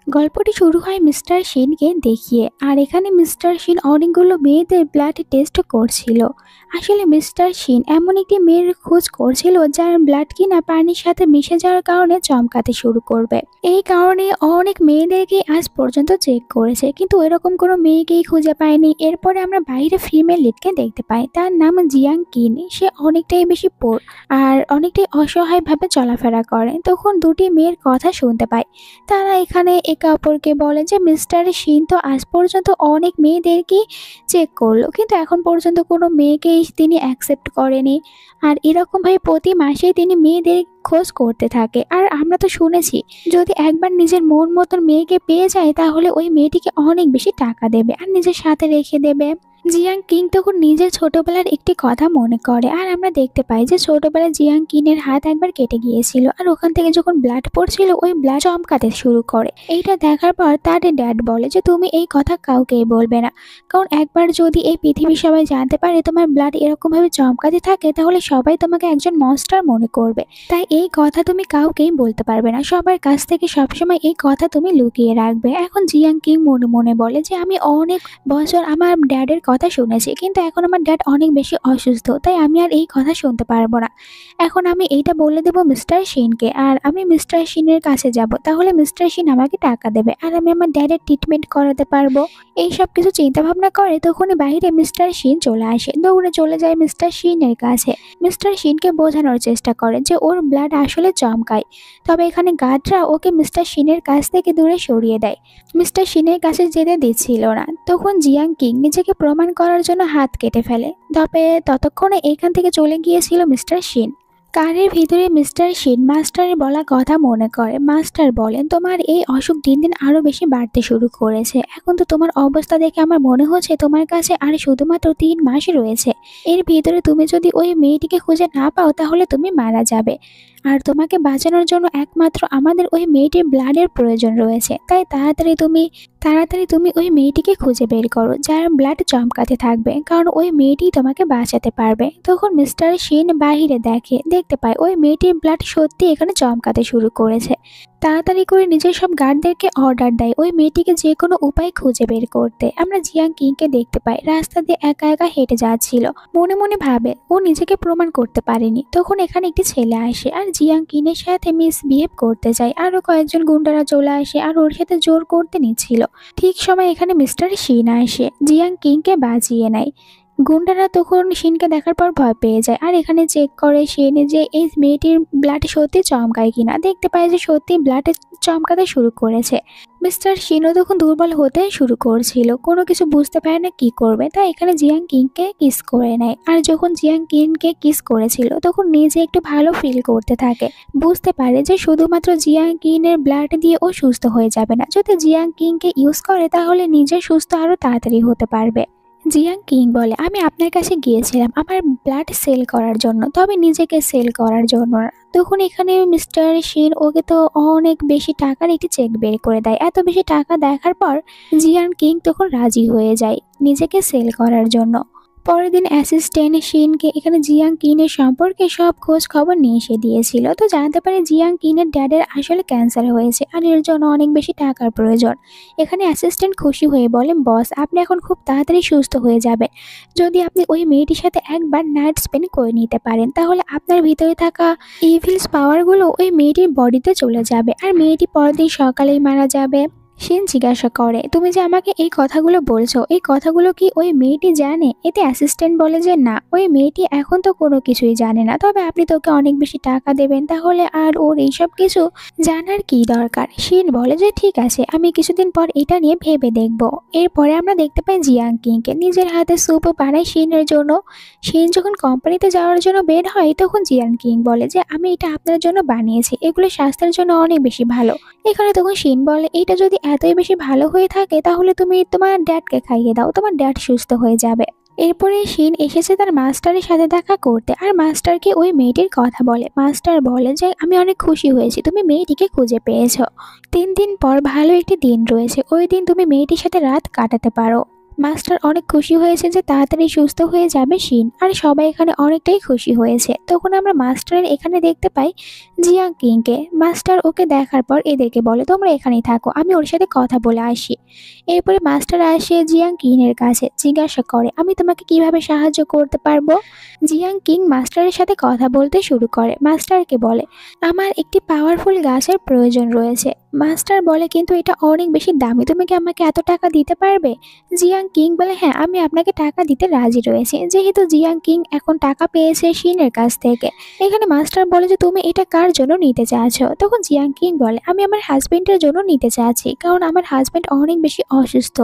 গল্পটি শুরু হয় মিস্টার শিনকে দেখিয়ে, আর এখানে মিস্টার শিন অনেকগুলো মেয়েদের ব্লাড টেস্ট করছিল। আসলে মিস্টার শিন এমন একটি মেয়ের খোঁজ করছিল যার ব্লাড কিনা পানির সাথে মিশে যাওয়ার কারণে চমকাতে শুরু করবে। এই কারণে অনেক মেয়েদেরকে আজ পর্যন্ত চেক করেছে, কিন্তু এরকম কোনো মেয়েকেই খুঁজে পায়নি। এরপরে আমরা বাইরে ফিমেল লিডকে দেখতে পাই, তার নাম জিয়াং কিন। সে অনেকটাই বেশি পোর আর অনেকটাই অসহায়ভাবে চলাফেরা করে। তখন দুটি মেয়ের কথা শুনতে পাই। তারা এখানে একে অপরকে বলে যে মিস্টার শিন তো আজ পর্যন্ত অনেক মেয়েদেরকেই চেক করলো, কিন্তু এখন পর্যন্ত কোনো মেয়েকেই তিনি অ্যাকসেপ্ট করেনি। আর এরকমভাবে প্রতি মাসেই তিনি মেয়েদের খোঁজ করতে থাকে। আর আমরা তো শুনেছি, যদি একবার নিজের মন মতন মেয়েকে পেয়ে যায় তাহলে ওই মেয়েটিকে অনেক বেশি টাকা দেবে আর নিজের সাথে রেখে দেবে। জিয়াং কিং তখন নিজের ছোটবেলার একটি কথা মনে করে, আর আমরা দেখতে পাই যে ছোটবেলায় জিয়াং কিনের হাত একবার কেটে গিয়েছিল, আর ওখান থেকে যখন ব্লাড পড়ছিল ওই ব্লাড চমকাতে শুরু করে। এইটা দেখার পর তার ড্যাড বলে যে তুমি এই কথা কাউকেই বলবে না, কারণ একবার যদি এই পৃথিবীর সবাই জানতে পারে তোমার ব্লাড এরকমভাবে চমকাতে থাকে তাহলে সবাই তোমাকে একজন মনস্টার মনে করবে। তাই এই কথা তুমি কাউকেই বলতে পারবে না, সবার কাছ থেকে সবসময় এই কথা তুমি লুকিয়ে রাখবে। এখন জিয়াং কিং মনে মনে বলে যে আমি অনেক বছর আমার ড্যাডের কথা শুনেছি, কিন্তু এখন আমার ড্যাড অনেক বেশি অসুস্থ, তাই আমি আর এই কথা শুনতে পারবো না। এখন আমি এইটা বলে দেবো মিস্টার শিনকে, আর আমি মিস্টার শিনের কাছে যাব, তাহলে মিস্টার শিন আমাকে টাকা দেবে আর আমি আমার ড্যাডের ট্রিটমেন্ট করাতে পারবো। এই সব কিছু চিন্তা ভাবনা করে তখনই বাইরে মিস্টার শিন চলে আসে, দৌড়ে চলে যায় মিস্টার শিনের কাছে। মিস্টার শিনকে বোঝানোর চেষ্টা করে যে ওর ব্লাড আসলে চমকায়, তবে এখানে গার্ডরা ওকে মিস্টার শিনের কাছ থেকে দূরে সরিয়ে দেয়। মিস্টার শিনের কাছে যেতে দিচ্ছিল না। তখন জিয়াং কিং নিজেকে প্রমাণ করার জন্য হাত কেটে ফেলে, তবে ততক্ষণে এখান থেকে চলে গিয়েছিল মিস্টার শিন। কারের ভিতরে মিস্টার শিন মাস্টারের বলা কথা মনে করে। মাস্টার বলেন তোমার এই অসুখ দিন দিন আরো বেশি বাড়তে শুরু করেছে, এখন তো তোমার অবস্থা দেখে আমার মনে হচ্ছে তোমার কাছে আর শুধুমাত্র 3 মাস রয়েছে। এর ভিতরে তুমি যদি ওই মেয়েটিকে খুঁজে না পাও তাহলে তুমি মারা যাবে, আর তোমাকে বাঁচানোর জন্য একমাত্র আমাদের ওই মেয়েটির ব্লাডের প্রয়োজন রয়েছে। তাই তাড়াতাড়ি তুমি ওই মেয়েটিকে খুঁজে বের করো যার ব্লাড চমকাতে থাকবে, কারণ ওই মেয়েটি তোমাকে বাঁচাতে পারবে। তখন মিস্টার শিন বাহিরে দেখতে পায় ওই মেয়েটির ব্লাড সত্যি এখানে চমকাতে শুরু করেছে। তাড়াতাড়ি করে নিজের সব গার্ডদেরকে অর্ডার দেয় ওই মেয়েটিকে যে কোনো উপায় খুঁজে বের করতে। আমরা জিয়াং কিংকে দেখতে পাই রাস্তা দিয়ে একা একা হেঁটে যাচ্ছিল, মনে মনে ভাবে ও নিজেকে প্রমাণ করতে পারেনি। তখন এখানে একটি ছেলে আসে আর জিয়াং কিনের সাথে মিসবিহেভ করতে যায়, আরো কয়েকজন গুন্ডারা চলে আসে আর ওর সাথে জোর করতে নিচ্ছিল। ঠিক সময় এখানে মিস্টার শিন আসে, জিয়াং কিংকে বাঁচিয়ে নেয়। গুন্ডারা তখন শিনকে দেখার পর ভয় পেয়ে যায়, আর এখানে চেক করে শিন যে এই মেয়েটির ব্লাড সত্যি চমকায় কিনা। দেখতে পায় যে সত্যি ব্লাড চমকাতে শুরু করেছে। মিস্টার শিনও তখন দুর্বল হতে শুরু করছিল, কোনো কিছু বুঝতে পারে না কি করবে, তাই এখানে জিয়াং কিংকে কিস করে নেয়। আর যখন জিয়াং কিংকে কিস করেছিল তখন নিজে একটু ভালো ফিল করতে থাকে, বুঝতে পারে যে শুধুমাত্র জিয়াং কিনের ব্লাড দিয়ে ও সুস্থ হয়ে যাবে না, যদি জিয়াং কিংকে ইউজ করে তাহলে নিজে সুস্থ আরো তাড়াতাড়ি হতে পারবে। জিয়াং কিং বলে আমি আপনার কাছে গিয়েছিলাম আমার ব্লাড সেল করার জন্য, তবে নিজেকে সেল করার জন্য না। তখন এখানে মিস্টার শিন ওকে তো অনেক বেশি টাকার একটি চেক বের করে দেয়। এত বেশি টাকা দেখার পর জিয়াং কিং তখন রাজি হয়ে যায় নিজেকে সেল করার জন্য। পরের দিন অ্যাসিস্ট্যান্ট শিনকে এখানে জিয়াং কিনের সম্পর্কে সব খোঁজ খবর নিয়ে এসে দিয়েছিল, তো জানতে পারে জিয়াং কিনের ড্যাডের আসলে ক্যান্সার হয়েছে আর এর জন্য অনেক বেশি টাকার প্রয়োজন। এখানে অ্যাসিস্ট্যান্ট খুশি হয়ে বলেন বস আপনি এখন খুব তাড়াতাড়ি সুস্থ হয়ে যাবেন, যদি আপনি ওই মেয়েটির সাথে একবার নাইট স্পেন্ড করে নিতে পারেন তাহলে আপনার ভিতরে থাকা ইভিলস পাওয়ারগুলো ওই মেয়েটির বডিতে চলে যাবে আর মেয়েটি পরের দিন সকালেই মারা যাবে। শিন জিজ্ঞাসা করে তুমি যে আমাকে এই কথাগুলো বলছো এই কথাগুলো কি ওই মেয়েটি জানে? এতে অ্যাসিস্ট্যান্ট বলে যে না, ওই মেয়েটি এখন তো কোনো কিছুই জানে না, তবে আপনি তোকে অনেক বেশি টাকা দেবেন তাহলে আর ওর এইসব কিছু জানার কি দরকার। শিন বলে যে ঠিক আছে আমি কিছুদিন পর এটা নিয়ে ভেবে দেখব। এরপরে আমরা দেখতে পাই জিয়াং কিংকে নিজের হাতে স্যুপ বানায় শিনের জন্য। শিন যখন কোম্পানিতে যাওয়ার জন্য বের হয় তখন জিয়াং কিং বলে যে আমি এটা আপনার জন্য বানিয়েছি, এগুলো স্বাস্থ্যের জন্য অনেক বেশি ভালো। এখানে তখন শিন বলে এইটা যদি এতই বেশি ভালো হয়ে থাকে তাহলে তুমি তোমার ড্যাডকে খাইয়ে দাও, তোমার ড্যাড সুস্থ হয়ে যাবে। এরপরে শিন এসেছে তার মাস্টারের সাথে দেখা করতে আর মাস্টারকে ওই মেয়েটির কথা বলে। মাস্টার বলে যে আমি অনেক খুশি হয়েছি তুমি মেয়েটিকে খুঁজে পেয়েছো, 3 দিন পর ভালো একটি দিন রয়েছে, ওই দিন তুমি মেয়েটির সাথে রাত কাটাতে পারো। মাস্টার অনেক খুশি হয়েছে যে তাড়াতাড়ি সুস্থ হয়ে যাবে শিন, আর সবাই এখানে অনেকটাই খুশি হয়েছে। তখন আমরা মাস্টারের এখানে দেখতে পাই জিয়াং কিংকে। মাস্টার ওকে দেখার পর এদেরকে বলে তোমরা এখানেই থাকো, আমি ওর সাথে কথা বলে আসি। এরপরে মাস্টার আসে জিয়াং কিনের কাছে, জিজ্ঞাসা করে আমি তোমাকে কিভাবে সাহায্য করতে পারবো। জিয়াং কিং মাস্টারের সাথে কথা বলতে শুরু করে, মাস্টারকে বলে আমার একটি পাওয়ারফুল গাছের প্রয়োজন রয়েছে। মাস্টার বলে কিন্তু এটা অনেক বেশি দামি, তুমি কি আমাকে এত টাকা দিতে পারবে? জিয়াং কিং বলে হ্যাঁ, আমি আপনাকে টাকা দিতে রাজি রয়েছে। যেহেতু জিয়াং কিং এখন টাকা পেয়েছে শিনের কাছ থেকে, এখানে মাস্টার বলে যে তুমি এটা কার জন্য নিতে চাচ্ছো। তখন জিয়াং কিং বলে আমি আমার হাজবেন্ডের জন্য নিতে চাচ্ছি, কারণ আমার হাজবেন্ড অনেক বেশি অসুস্থ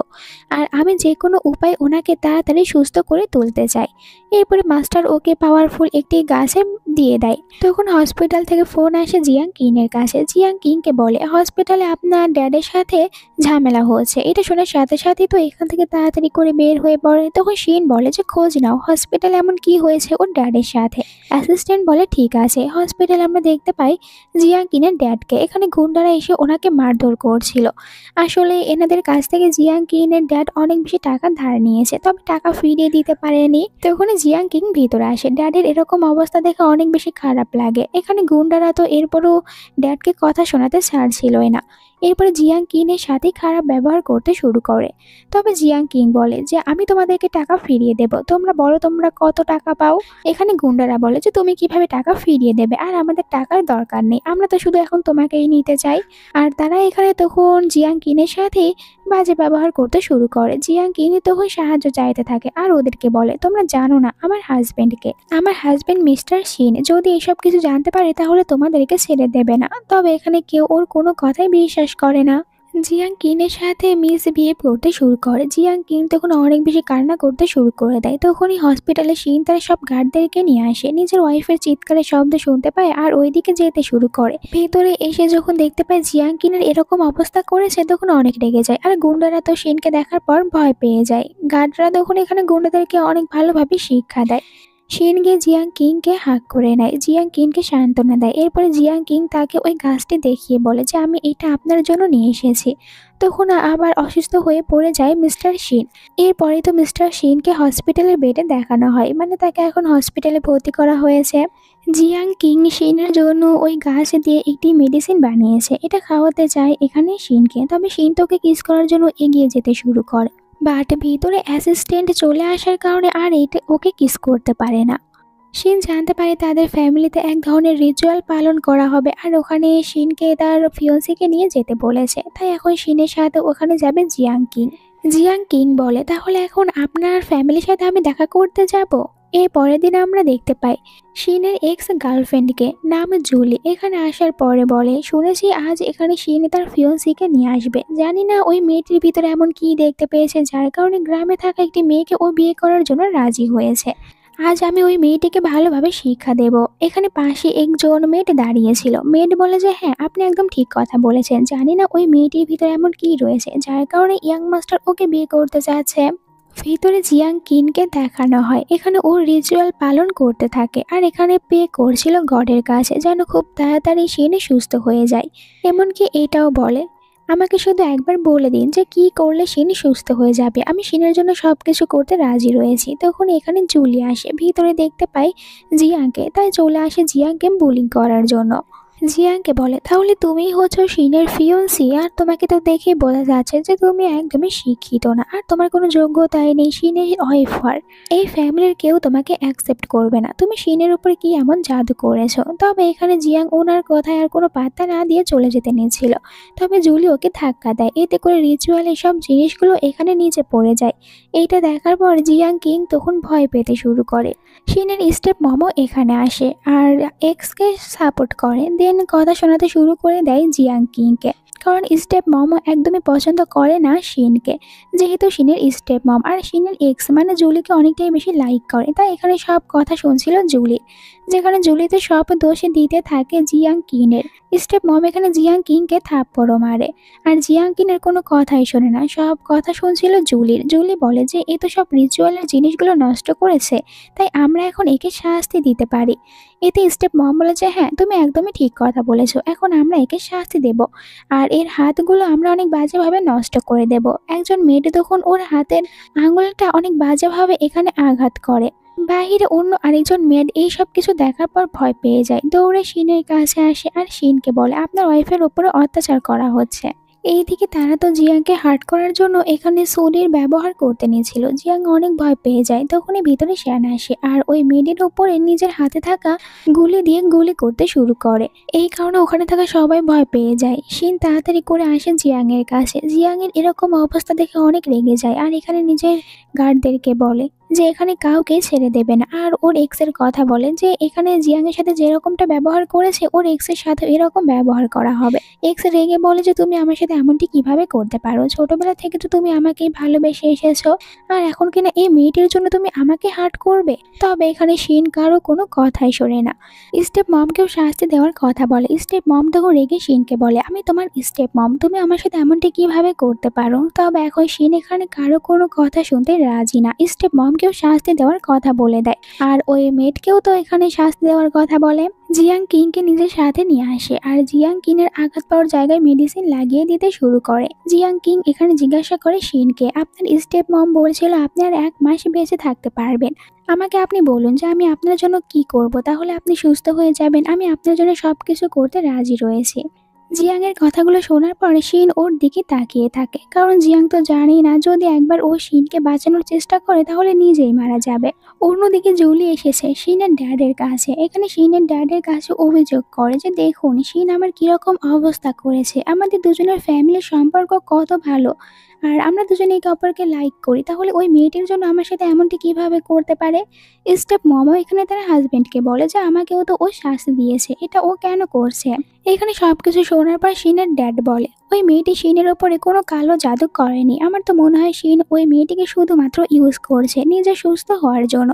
আর আমি যে কোনো উপায় ওনাকে তাড়াতাড়ি সুস্থ করে তুলতে চাই। এরপরে মাস্টার ওকে পাওয়ারফুল একটি গাছে দিয়ে দেয়। তখন হসপিটাল থেকে ফোন আসে জিয়াং কিংয়ের কাছে। জিয়াং কিংকে বলে হসপিটালে আপনার ড্যাডের সাথে ঝামেলা হচ্ছে। এটা শোনার সাথে সাথেই তো এখান থেকে তাড়াতাড়ি করে বের হয়ে পড়ে। তখন শিন বলে যে খোঁজ নাও হসপিটালে এমন কি হয়েছে ওর ড্যাডের সাথে। অ্যাসিস্ট্যান্ট বলে ঠিক আছে। হসপিটালে আমরা দেখতে পাই জিয়াং কিনের ড্যাডকে। এখানে গুন্ডারা এসে ওনাকে মারধর করছিল। আসলে এনাদের কাছ থেকে জিয়াং কিনের ড্যাড অনেক বেশি টাকা ধার নিয়েছে, তবে টাকা ফিরিয়ে দিতে পারেনি। তখন জিয়াং কিং ভিতরে আসে। ড্যাডের এরকম অবস্থা দেখে অনেক বেশি খারাপ লাগে। এখানে গুন্ডারা তো এরপরও ড্যাডকে কথা শোনাতে ছাড়ছিলই না। এরপরে জিয়াং কিনের সাথে খারাপ ব্যবহার করতে শুরু করে। তবে জিয়াং কিং বলে যে আমি তোমাদেরকে টাকা ফিরিয়ে দেব, তোমরা বলো তোমরা কত টাকা পাও। এখানে গুন্ডারা বলে যে তুমি কিভাবে টাকা ফিরিয়ে দেবে, আর আমাদের টাকার দরকার নেই, আমরা তো শুধু এখন তোমাকেই নিতে চাই। আর তারা এখানে তখন জিয়াং কিনের সাথে বাজে ব্যবহার করতে শুরু করে। জিয়াং কিন তখন সাহায্য চাইতে থাকে আর ওদেরকে বলে তোমরা জানো না আমার হাজবেন্ডকে, আমার হাজবেন্ড মিস্টার শিন যদি এসব কিছু জানতে পারে তাহলে তোমাদেরকে ছেড়ে দেবে না। তবে এখানে কেউ ওর কোনো কথাই বিশ্বাস করে না। জিয়াং কিনের সাথে মিসবিহেভ করতে শুরু করে। জিয়াং কিন তখন অনেক বেশি কান্না করতে শুরু করে দেয়। তখনই হসপিটালে শিন তার সব গার্ডদেরকে নিয়ে আসে। নিজের ওয়াইফের চিৎকারের শব্দ শুনতে পায় আর ওইদিকে যেতে শুরু করে। ভেতরে এসে যখন দেখতে পায় জিয়াং কিনের এরকম অবস্থা করেছে তখন অনেক রেগে যায়। আর গুন্ডারা তো শিনকে দেখার পর ভয় পেয়ে যায়। গার্ডরা তখন এখানে গুন্ডাদেরকে অনেক ভালোভাবে শিক্ষা দেয়। শিন গিয়ে জিয়াং কিংকে হাত করে নেয়, জিয়াং কিংকে সান্ত্বনা দেয়। এরপরে জিয়াং কিং তাকে ওই গাছটি দেখিয়ে বলে যে আমি এটা আপনার জন্য নিয়ে এসেছি। তখন আবার অসুস্থ হয়ে পড়ে যায় মিস্টার শিন। এরপরে তো মিস্টার শিনকে হসপিটালের বেডে দেখানো হয়, মানে তাকে এখন হসপিটালে ভর্তি করা হয়েছে। জিয়াং কিং শিনের জন্য ওই গাছ দিয়ে একটি মেডিসিন বানিয়েছে, এটা খাওয়াতে চায় এখানে শিনকে। তবে শিন তোকে কিস করার জন্য এগিয়ে যেতে শুরু করে, বাট ভিতরে অ্যাসিস্ট্যান্ট চলে আসার কারণে আর এটা ওকে কিস করতে পারে না। শিন জানতে পারে তাদের ফ্যামিলিতে এক ধরনের রিচুয়াল পালন করা হবে, আর ওখানে শিনকে তার ফিয়ন্সিকে নিয়ে যেতে বলেছে। তাই এখন শিনের সাথে ওখানে যাবে জিয়াং কিং। জিয়াং কিং বলে তাহলে এখন আপনার ফ্যামিলির সাথে আমি দেখা করতে যাব। এর পরের দিন আমরা দেখতে পাই শিনের এক্স গার্লফ্রেন্ডকে, নাম জুলি, এখানে আসার পরে বলে শুনেছি আজ এখানে শিন তার ফিয়ন্সিকে নিয়ে আসবে। জানি না ওই মেয়েটির ভিতরে এমন কি দেখতে পেয়েছে যার কারণে গ্রামে থাকা একটি মেয়েকে ও বিয়ে করার জন্য রাজি হয়েছে। আজ আমি ওই মেয়েটিকে ভালোভাবে শিক্ষা দেব। এখানে পাশে একজন মেয়েট দাঁড়িয়েছিল। মেয়েট বলে যে হ্যাঁ আপনি একদম ঠিক কথা বলেছেন, জানি না ওই মেয়েটির ভিতরে এমন কি রয়েছে যার কারণে ইয়াং মাস্টার ওকে বিয়ে করতে চাচ্ছে। ভিতরে জিয়াং কিনকে দেখানো হয়, এখানে ওর রিচুয়াল পালন করতে থাকে আর এখানে পে করছিল গডের কাছে যেন খুব তাড়াতাড়ি শিনে সুস্থ হয়ে যায়। এমনকি এটাও বলে আমাকে শুধু একবার বলে দিন যে কি করলে শিন সুস্থ হয়ে যাবে, আমি শিনের জন্য সবকিছু করতে রাজি রয়েছি। তখন এখানে জুলি আসে, ভিতরে দেখতে পাই জিয়াংকে, তাই চলে আসে জিয়াংকে বুলিং করার জন্য। জিয়াংকে বলে তাহলে তুমিই হচ্ছ শিনের ফিয়ন্সি, আর তোমাকে তো দেখে বোঝা যাচ্ছে যে তুমি একদমই শিক্ষিত না আর তোমার কোনো যোগ্যতাই নেই শিনের ওয়াইফ হওয়ার। এই ফ্যামিলির কেউ তোমাকে অ্যাকসেপ্ট করবে না, তুমি শিনের উপরে কি এমন জাদু করেছো। তবে এখানে জিয়াং ওনার কথায় আর কোনো পাত্তা না দিয়ে চলে যেতে নিয়েছিল, তবে জুলি ওকে ধাক্কা দেয়, এতে করে রিচুয়াল এসব জিনিসগুলো এখানে নিচে পড়ে যায়। এইটা দেখার পর জিয়াং কিং তখন ভয় পেতে শুরু করে। শিনের স্টেপ মমও এখানে আসে আর এক্সকে সাপোর্ট করে, দেন কথা শোনাতে শুরু করে দেয় জিয়াং কিংকে, কারণ স্টেপ মমও একদমই পছন্দ করে না শিনকে। যেহেতু শিনের স্টেপ মম আর শিনের এক্স মানে জুলিকে অনেকটাই বেশি লাইক করে, তাই এখানে সব কথা শুনছিল জুলির, যেখানে জুলিতে সব দোষে দিতে থাকে জিয়াং কিনের। স্টেপ মম এখানে জিয়াং কিংকে থাপ্পড়ও মারে আর জিয়াং কিনের কোনো কথাই শোনে না, সব কথা শুনছিল জুলির। জুলি বলে যে এ তো সব রিচুয়ালের জিনিসগুলো নষ্ট করেছে, তাই আমরা এখন একে শাস্তি দিতে পারি। এতে স্টেপ মম বলে যে হ্যাঁ তুমি একদমই ঠিক কথা বলেছো, এখন আমরা একে শাস্তি দেব। আর আর এর হাতগুলো আমরা অনেক বাজেভাবে নষ্ট করে দেব। একজন মেয়ে তখন ওর হাতের আঙুলটা অনেক বাজেভাবে এখানে আঘাত করে। বাহিরে অন্য আরেকজন মেয়েড এই সব কিছু দেখার পর ভয় পেয়ে যায়, দৌড়ে শিনের কাছে আসে আর শিনকে বলে আপনার ওয়াইফের উপরে অত্যাচার করা হচ্ছে। এইদিকে তারা তো জিয়াংকে হার্ট করার জন্য এখানে সোডির ব্যবহার করতে নিয়েছিল। জিয়াং অনেক ভয় পেয়ে যায়, তখনই ভিতরে শ্যান আসে আর ওই মেয়েটির উপরে নিজের হাতে থাকা গুলি দিয়ে গুলি করতে শুরু করে। এই কারণে ওখানে থাকা সবাই ভয় পেয়ে যায়। শিন তাড়াতাড়ি করে আসে জিয়াং এর কাছে। জিয়াং এর এরকম অবস্থা দেখে অনেক রেগে যায় আর এখানে নিজের গার্ডদেরকে বলে যে এখানে কাউকে ছেড়ে দেবে না। আর ওর এক্স এর কথা বলে যে এখানে জিয়াং এর সাথে যেরকমটা ব্যবহার করেছে ওর এক্স এর সাথে এরকম ব্যবহার করা হবে। এক্স রেগে বলে যে তুমি আমার সাথে এমনটি কিভাবে করতে পারো, ছোটবেলা থেকে তো তুমি আমাকেই ভালোবেসে এসেছো, আর এখন কিনা এই মেয়েটির জন্য তুমি আমাকে হার্ট করবে। তবে এখানে শিন কারো কোনো কথাই শোনে না। স্টেপ মমকেও শাস্তি দেওয়ার কথা বলে। স্টেপ মম তখন রেগে শিনকে বলে আমি তোমার স্টেপ মম, তুমি আমার সাথে এমনটি কিভাবে করতে পারো। তবে এখন শিন এখানে কারো কোনো কথা শুনতে রাজি না। স্টেপ মমকেও শাস্তি দেওয়ার কথা বলে দেয় আর ওই মেয়েটকেও তো এখানে শাস্তি দেওয়ার কথা বলে। জিয়াং কিংকে নিজের সাথে নিয়ে আসে আর জিয়াং কিংয়ের আঘাত পাওয়ার জায়গায় মেডিসিন লাগিয়ে দিতে শুরু করে। জিয়াং কিং এখানে জিজ্ঞাসা করে শিনকে আপনার স্টেপ মম বলছিল আপনি আর 1 মাস বেঁচে থাকতে পারবেন, আমাকে আপনি বলুন যে আমি আপনার জন্য কি করব, তাহলে আপনি সুস্থ হয়ে যাবেন, আমি আপনার জন্য সবকিছু করতে রাজি রয়েছি। জিয়াং এর কথাগুলো শোনার পরে শিন ওর দিকে তাকিয়ে থাকে, কারণ জিয়াং তো জানেই না যদি একবার ও শিনকে বাঁচানোর চেষ্টা করে তাহলে নিজেই মারা যাবে। অন্যদিকে জুলি এসেছে শিনের ড্যাডের কাছে। এখানে শিনের ড্যাডের কাছে অভিযোগ করে যে দেখুন শিন আমার কিরকম অবস্থা করেছে, আমাদের দুজনের ফ্যামিলির সম্পর্ক কত ভালো আর আমরা দুজনে একে অপরকে লাইক করি, তাহলে ওই মেয়েটির জন্য আমার সাথে এমনটি কিভাবে করতে পারে। স্টেপ মমও এখানে তার হাজবেন্ডকে বলে যে আমাকেও তো ও শাস্তি দিয়েছে, এটা ও কেন করছে। এখানে সবকিছু শোনার পর শিনের ড্যাড বলে ওই মেয়েটি শিনের ওপরে কোনো কালো জাদু করেনি, আমার তো মনে হয় শিন ওই মেয়েটিকে শুধুমাত্র ইউজ করছে নিজে সুস্থ হওয়ার জন্য।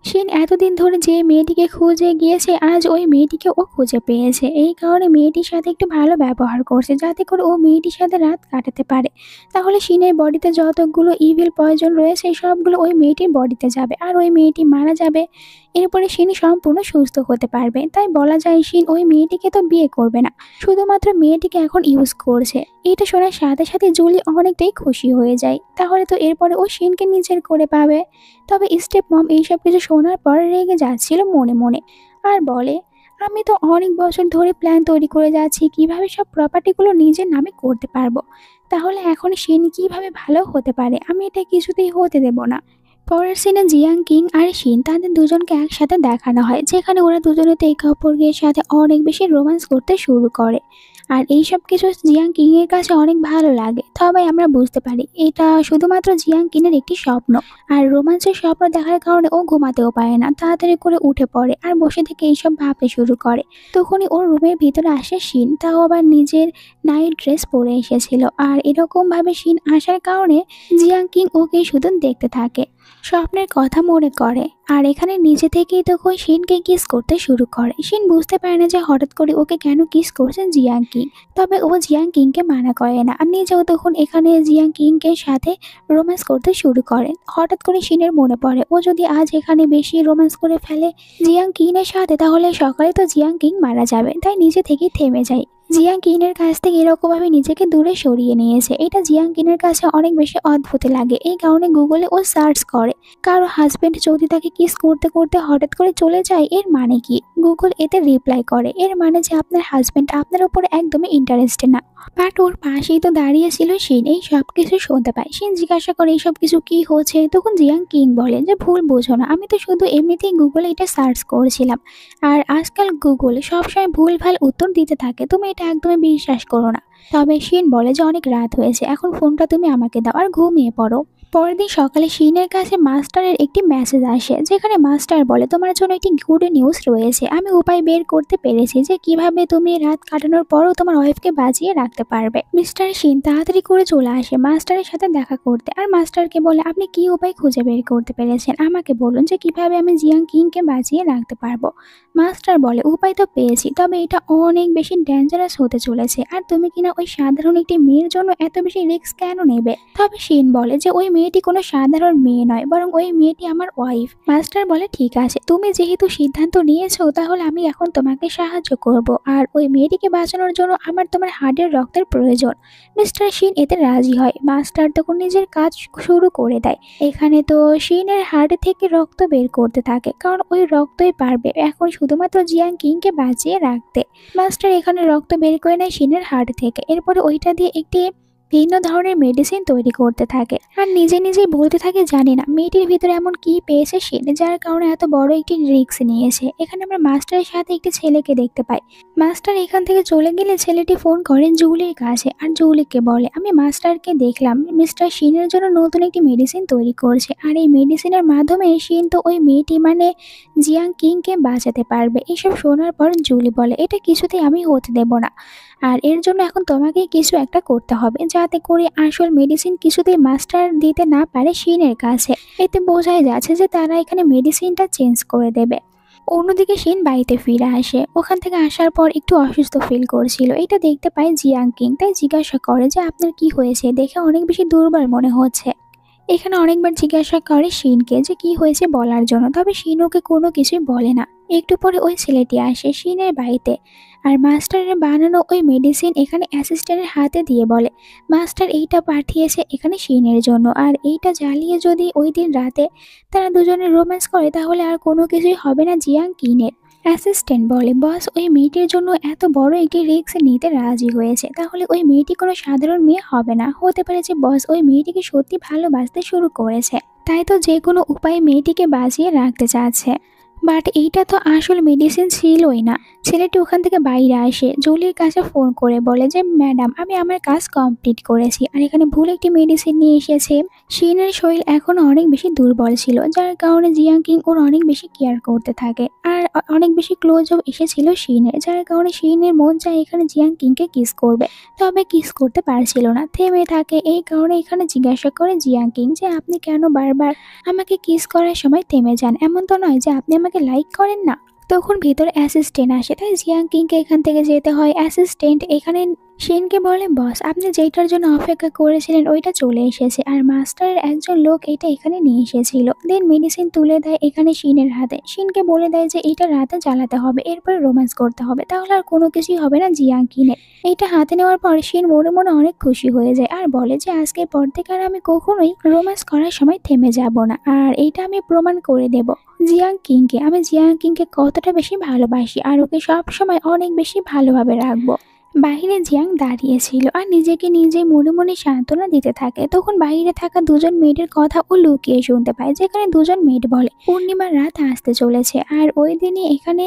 শিন এতদিন ধরে যে মেয়েটিকে খুঁজে গিয়েছে আজ ওই মেয়েটিকে ও খুঁজে পেয়েছে, এই কারণে মেয়েটির সাথে একটু ভালো ব্যবহার করছে যাতে করে ও মেয়েটির সাথে রাত কাটাতে পারে। তাহলে শিনের বডিতে যতগুলো ইভিল পয়জন রয়েছে সবগুলো ওই মেয়েটির বডিতে যাবে আর ওই মেয়েটি মারা যাবে। এরপরে শিন সম্পূর্ণ সুস্থ হতে পারবে। তাই বলা যায় শিন ওই মেয়েটিকে তো বিয়ে করবে না, শুধুমাত্র মেয়েটিকে এখন ইউজ করছে। এটা শোনার সাথে সাথে জুলি অনেকটাই খুশি হয়ে যায়, তাহলে তো এরপরে ও শিনকে নিজের করে পাবে। তবে স্টেপ মম এইসব কিছু শোনার পর রেগে যাচ্ছিল মনে মনে আর বলে আমি তো অনেক বছর ধরে প্ল্যান তৈরি করে যাচ্ছি কিভাবে সব প্রপার্টিগুলো নিজের নামে করতে পারবো, তাহলে এখন শিন কিভাবে ভালো হতে পারে, আমি এটা কিছুতেই হতে দেব না। পরের সিনে জিয়াং কিং আর শিন তাদের দুজনকে একসাথে দেখানো হয়, যেখানে ওরা দুজনে তো একে অপরের সাথে অনেক বেশি রোম্যান্স করতে শুরু করে। আর এইসব কিছু জিয়াং কিং এর কাছে অনেক ভালো লাগে। তবে আমরা বুঝতে পারি এটা শুধুমাত্র জিয়াং কিনের একটি স্বপ্ন, আর রোমাঞ্চের স্বপ্ন দেখার কারণে ও ঘুমাতেও পারে না, তাড়াতাড়ি করে উঠে পড়ে আর বসে থেকে এইসব ভাবতে শুরু করে। তখনই ওর রুমের ভিতরে আসে শিন, তাও আবার নিজের নাইট ড্রেস পরে এসেছিল। আর এরকম ভাবে শিন আসার কারণে জিয়াং কিং ওকে শুধু দেখতে থাকে, স্বপ্নের কথা মনে করে। আর এখানে নিজে থেকেই তখন শিনকে কিস করতে শুরু করে। শিন বুঝতে পারে না যে হঠাৎ করে ওকে কেন কিস করছেন জিয়াং কিং, তবে ও জিয়াং কিংকে মানা করে না আর নিজেও তখন এখানে জিয়াং কিংকে সাথে রোম্যান্স করতে শুরু করে। হঠাৎ করে শিনের মনে পড়ে ও যদি আজ এখানে বেশি রোম্যান্স করে ফেলে জিয়াং কিংয়ের সাথে তাহলে সকালে তো জিয়াং কিং মারা যাবে, তাই নিজে থেকেই থেমে যায়। জিয়াং কিনের কাছ থেকে এরকমভাবে নিজেকে দূরে সরিয়ে নিয়েছে, এটা জিয়াং কিনের কাছে অনেক বেশি অদ্ভুত লাগে। এই কারণে গুগলে ও সার্চ করে কারো হাজবেন্ড যদি তাকে কিস করতে করতে হঠাৎ করে চলে যায় এর মানে কি। গুগল এতে রিপ্লাই করে এর মানে যে আপনার হাজবেন্ড আপনার উপরে একদমই ইন্টারেস্টেড না। বাট ওর পাশেই তো দাঁড়িয়েছিল শিন, এই সব কিছু শুনতে পায়। শিন জিজ্ঞাসা করে এইসব কিছু কি হচ্ছে, তখন জিয়াং কিং বলে যে ভুল বোঝো না, আমি তো শুধু এমনিতেই গুগলে এটা সার্চ করেছিলাম, আর আজকাল গুগল সবসময় ভুলভাল উত্তর দিতে থাকে, তুমি এটা একদমই বিশ্বাস করো না। তবে শিন বলে যে অনেক রাত হয়েছে, এখন ফোনটা তুমি আমাকে দাও আর ঘুমিয়ে পড়ো। পরের দিন সকালে শিনের কাছে মাস্টারের একটি মেসেজ আসে, যেখানে মাস্টার বলে তোমার জন্য একটি গুড নিউজ রয়েছে, আমি উপায় বের করতে পেরেছি যে কিভাবে তুমি রাত কাটানোর পরও তোমার ওয়াইফকে বাঁচিয়ে রাখতে পারবে। মিস্টার শিন তাড়াতাড়ি করে চলে আসে মাস্টারের সাথে দেখা করতে আর মাস্টারকে বলে আপনি কি উপায় খুঁজে বের করতে পেরেছেন, আমাকে বলুন যে কিভাবে আমি জিয়াং কিংকে বাঁচিয়ে রাখতে পারবো। মাস্টার বলে উপায় তো পেয়েছি, তবে এটা অনেক বেশি ডেঞ্জারাস হতে চলেছে, আর তুমি কিনা ওই সাধারণ একটি মেয়ের জন্য এত বেশি রিস্ক কেন নেবে। তবে শিন বলে যে ওই মেয়েটি কোনো সাধারণ মেয়ে নয়, বরং ওই মেয়েটি আমার ওয়াইফ। মাস্টার বলে ঠিক আছে, তুমি যেহেতু সিদ্ধান্ত নিয়েছো তাহলে আমি এখন তোমাকে সাহায্য করব, আর ওই মেয়েটিকে বাঁচানোর জন্য আমার তোমার হার্টের রক্তের প্রয়োজন। মিস্টার শিন এতে রাজি হয়। মাস্টার তখন নিজের কাজ শুরু করে দেয়। এখানে তো শিনের হার্ট থেকে রক্ত বের করতে থাকে, কারণ ওই রক্তই পারবে এখন শুধুমাত্র জিয়াং কিংকে বাঁচিয়ে রাখতে। মাস্টার এখানে রক্ত বের করে নেয় শিনের হার্ট থেকে, এরপরে ওইটা দিয়ে একটি ভিন্ন ধরনের মেডিসিন তৈরি করতে থাকে, আর নিজে নিজেই বলতে থাকে জানি না মেয়েটির ভিতরে এমন কি পেয়েছে শিন, যার কারণে এত বড় একটি রিস্ক নিয়েছে। এখানে আমরা মাস্টারের সাথে একটি ছেলেকে দেখতে পাই। মাস্টার এখান থেকে চলে গেলে ছেলেটি ফোন করে জুলির কাছে, আর জুলিকে বলে আমি মাস্টারকে দেখলাম মিস্টার শিনের জন্য নতুন একটি মেডিসিন তৈরি করছে, আর এই মেডিসিনের মাধ্যমে শিন তো ওই মেয়েটি মানে জিয়াং কিংকে বাঁচাতে পারবে। এসব শোনার পর জুলি বলে এটা কিছুতেই আমি হতে দেব না, আর এর জন্য এখন তোমাকেই কিছু একটা করতে হবে যাতে করে আসল মেডিসিন কিছুতেই মাস্টার দিতে না পারে শিনের কাছে। এতে বোঝাই যাচ্ছে যে তারা এখানে মেডিসিনটা চেঞ্জ করে দেবে। অন্যদিকে শিন বাড়িতে ফিরে আসে। ওখান থেকে আসার পর একটু অসুস্থ ফিল করছিল। এটা দেখতে পায় জিয়াং কিং, তাই জিজ্ঞাসা করে যে আপনার কি হয়েছে, দেখে অনেক বেশি দুর্বল মনে হচ্ছে। এখানে অনেকবার জিজ্ঞাসা করে শিনকে যে কি হয়েছে বলার জন্য, তবে শিন ওকে কোনো কিছুই বলে না। একটু পরে ওই ছেলেটি আসে শিনের বাড়িতে, আর মাস্টারের বানানো ওই মেডিসিন এখানে অ্যাসিস্ট্যান্টের হাতে দিয়ে বলে মাস্টার এইটা পাঠিয়েছে এখানে শিনের জন্য, আর এইটা জ্বালিয়ে যদি ওই দিন রাতে তারা দুজনে রোম্যান্স করে তাহলে আর কোনো কিছুই হবে না জিয়াং কিনের। অ্যাসিস্ট্যান্ট বলে বস ওই মেয়েটির জন্য এত বড় একটি রিস্ক নিতে রাজি হয়েছে, তাহলে ওই মেয়েটি কোনো সাধারণ মেয়ে হবে না। হতে পারে যে বস ওই মেয়েটিকে সত্যি ভালোবাসতে শুরু করেছে, তাই তো যে কোনো উপায়ে মেয়েটিকে বাঁচিয়ে রাখতে চাচ্ছে। বাট এইটা তো আসল মেডিসিন ছিলই না। ছেলেটি ওখান থেকে বাইরে আসে, জুলির কাছে ফোন করে বলে যে ম্যাডাম আমি আমার কাজ কমপ্লিট করেছি, আর এখানে ভুল একটি মেডিসিন নিয়ে এসেছে। শিনের শরীর এখনো অনেক বেশি দুর্বল ছিল, যার কারণে জিয়াং কিং ওর অনেক বেশি কেয়ার করতে থাকে, আর অনেক বেশি ক্লোজও এসেছিল শিনের, যার কারণে শিনের মন চায় এখানে জিয়াং কিংকে কিস করবে, তবে কিস করতে পারছিল না, থেমে থাকে। এই কারণে এখানে জিজ্ঞাসা করে জিয়াং কিং যে আপনি কেন বারবার আমাকে কিস করার সময় থেমে যান, এমন তো নয় যে আপনি আমাকে লাইক করেন না। তখন ভিতরে অ্যাসিস্ট্যান্ট আসে, তাই জিয়াং কিংকে এখান থেকে যেতে হয়। অ্যাসিস্ট্যান্ট এখানে শিনকে বলে বস আপনি যেটার জন্য অপেক্ষা করেছিলেন ওইটা চলে এসেছে, আর মাস্টারের একজন লোক এটা এখানে নিয়ে এসেছিল। দেন মেডিসিন তুলে দেয় এখানে শিনের হাতে। শিনকে বলে দেয় যে এটা রাতে জ্বালাতে হবে, এরপরে রোম্যান্স করতে হবে, তাহলে আর কোনো কিছুই হবে না জিয়াং কিনের। এটা হাতে নেওয়ার পর শিন মনে মনে অনেক খুশি হয়ে যায়, আর বলে যে আজকের পর থেকে আর আমি কখনোই রোম্যান্স করার সময় থেমে যাব না, আর এইটা আমি প্রমাণ করে দেব জিয়াং কিংকে। আমি জিয়াং কিংকে কতটা বেশি ভালোবাসি, আর ওকে সব সময় অনেক বেশি ভালোভাবে রাখবো। বাহিরে জিয়াং দাঁড়িয়েছিল আর নিজেকে নিজে মনে মনে সান্ত্বনা দিতে থাকে। তখন বাইরে থাকা দুজন মেয়েদের কথা ও লুকিয়ে শুনতে পায়, যেখানে দুজন মেয়েট বলে পূর্ণিমার রাত আসতে চলেছে, আর ওই দিনই এখানে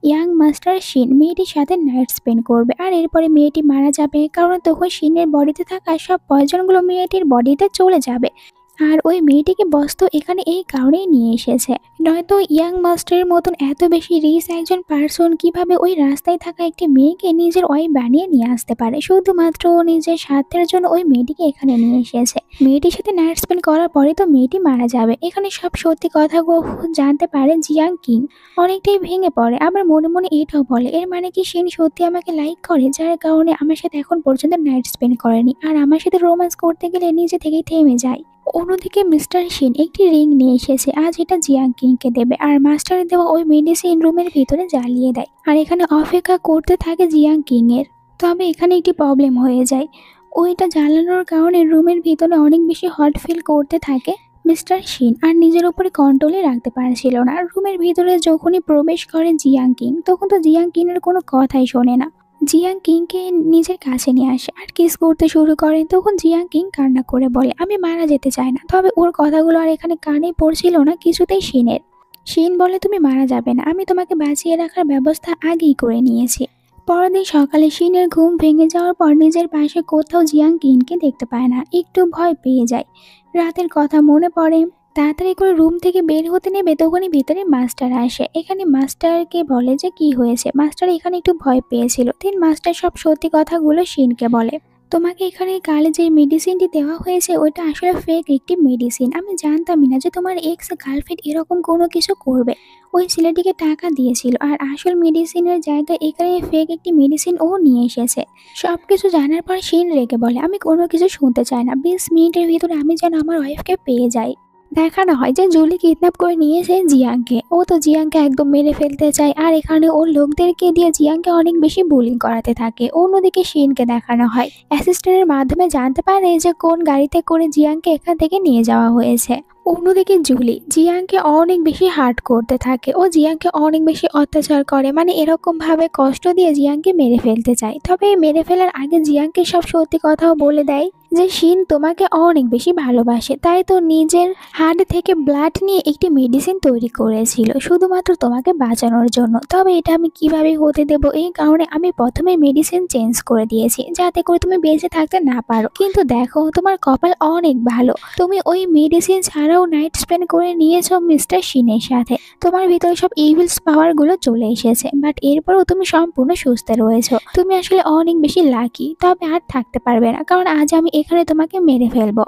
ইয়াং মাস্টার শিন মেয়েটির সাথে নাইট স্পেন্ড করবে, আর এরপরে মেয়েটি মারা যাবে, কারণ তখন শিনের বডিতে থাকা সব পয়জনগুলো মেয়েটির বডিতে চলে যাবে। আর ওই মেয়েটিকে বস তো এখানে এই কারণেই নিয়ে এসেছে, নয়তো ইয়াং মাস্টারের মতন এত বেশি রিচ একজন পার্সন কিভাবে ওই রাস্তায় থাকা একটি মেয়েকে নিজের ওয়াইফ বানিয়ে নিয়ে আসতে পারে। শুধুমাত্র ও নিজের স্বার্থের জন্য ওই মেয়েটিকে এখানে নিয়ে এসেছে। মেয়েটির সাথে নাইট স্পেন্ড করার পরে তো মেয়েটি মারা যাবে। এখানে সব সত্যি কথাগুলো জানতে পারে জিয়াং কিং, অনেকটাই ভেঙে পড়ে, আবার মনে মনে এটাও বলে এর মানে কি শিন সত্যি আমাকে লাইক করে, যার কারণে আমার সাথে এখন পর্যন্ত নাইট স্পেন্ড করেনি, আর আমার সাথে রোম্যান্স করতে গেলে নিজে থেকেই থেমে যায়। অন্যদিকে মিস্টার শিন একটি রিং নিয়ে এসেছে, আজ এটা জিয়াং কিংকে দেবে, আর মাস্টারের দেওয়া ওই মেডিসিন রুমের ভিতরে জ্বালিয়ে দেয়, আর এখানে অপেক্ষা করতে থাকে জিয়াং কিং এর। তবে এখানে একটি প্রবলেম হয়ে যায়, ওইটা জ্বালানোর কারণে রুমের ভিতরে অনেক বেশি হট ফিল করতে থাকে মিস্টার শিন, আর নিজের উপরে কন্ট্রোলে রাখতে পারছিল না। রুমের ভিতরে যখনই প্রবেশ করে জিয়াং কিং, তখন তো জিয়াং কিং এর কোনো কথাই শোনে না। জিয়াং কিংকে নিজের কাছে নিয়ে আসে আর কিস করতে শুরু করে। তখন জিয়াং কিং কান্না করে বলে আমি মারা যেতে চাই না, তবে ওর কথাগুলো আর এখানে কানে পড়ছিল না কিছুতেই শিনের। শিন বলে তুমি মারা যাবে না, আমি তোমাকে বাঁচিয়ে রাখার ব্যবস্থা আগেই করে নিয়েছি। পরের দিন সকালে শিনের ঘুম ভেঙে যাওয়ার পর নিজের পাশে কোথাও জিয়াং কিংকে দেখতে পায় না, একটু ভয় পেয়ে যায়। রাতের কথা মনে পড়ে, তাড়াতাড়ি করে রুম থেকে বের হতে নেবে, তখনই ভিতরে মাস্টার আসে। এখানে মাস্টারকে বলে যে কি হয়েছে। মাস্টার এখানে একটু ভয় পেয়েছিল। দেন মাস্টার সব সত্যি কথাগুলো শিনকে বলে। তোমাকে এখানে কালে যে মেডিসিনটি দেওয়া হয়েছে ওইটা আসলে ফেক একটি মেডিসিন। আমি জানতামই না যে তোমার এক্স গার্লফ্রেন্ড এরকম কোনো কিছু করবে। ওই ছেলেটিকে টাকা দিয়েছিল আর আসল মেডিসিনের জায়গায় এখানে ফেক একটি মেডিসিন ও নিয়ে এসেছে। সবকিছু জানার পর শিন রেগে বলে, আমি কোনো কিছু শুনতে চাই না, 20 মিনিটের ভিতরে আমি যেন আমার ওয়াইফকে পেয়ে যাই। দেখানো হয় যে জুলি কিডন্যাপ করে নিয়েছে জিয়াংকে। ও তো জিয়াংকে একদম মেরে ফেলতে চায় আর এখানে ওর লোকদেরকে দিয়ে জিয়াংকে অনেক বেশি বুলিং করাতে থাকে। অন্যদিকে শিনকে দেখানো হয় অ্যাসিস্ট্যান্টের মাধ্যমে জানতে পারে যে কোন গাড়িতে করে জিয়াংকে এখান থেকে নিয়ে যাওয়া হয়েছে। অন্যদিকে জুলি জিয়াংকে অনেক বেশি হার্ট করতে থাকে। ও জিয়াংকে অনেক বেশি অত্যাচার করে, মানে এরকম ভাবে কষ্ট দিয়ে জিয়াংকে মেরে ফেলতে চায়। তবে এই মেরে ফেলার আগে জিয়াংকে সব সত্যি কথাও বলে দেয় যে শিন তোমাকে অনেক বেশি ভালোবাসে, তাই তো নিজের হার্ট থেকে ব্লাড নিয়ে একটি মেডিসিন তৈরি করেছিল শুধুমাত্র তোমাকে বাঁচানোর জন্য। তবে এটা আমি কিভাবে হতে দেব, এই কারণে আমি প্রথমে মেডিসিন চেঞ্জ করে দিয়েছি যাতে করে তুমি বেঁচে থাকতে না পারো। কিন্তু দেখো তোমার কপাল অনেক ভালো, তুমি ওই মেডিসিন ছাড়াও নাইট স্পেন্ড করে নিয়েছো মিস্টার শিনের সাথে। তোমার ভিতরে সব ইভিলস পাওয়ার গুলো চলে এসেছে, বাট এরপরও তুমি সম্পূর্ণ সুস্থ রয়েছো। তুমি আসলে অনেক বেশি লাকি। তবে আর থাকতে পারবে না, কারণ আজ আমি এখানে তোমাকে মেরে ফেলবো।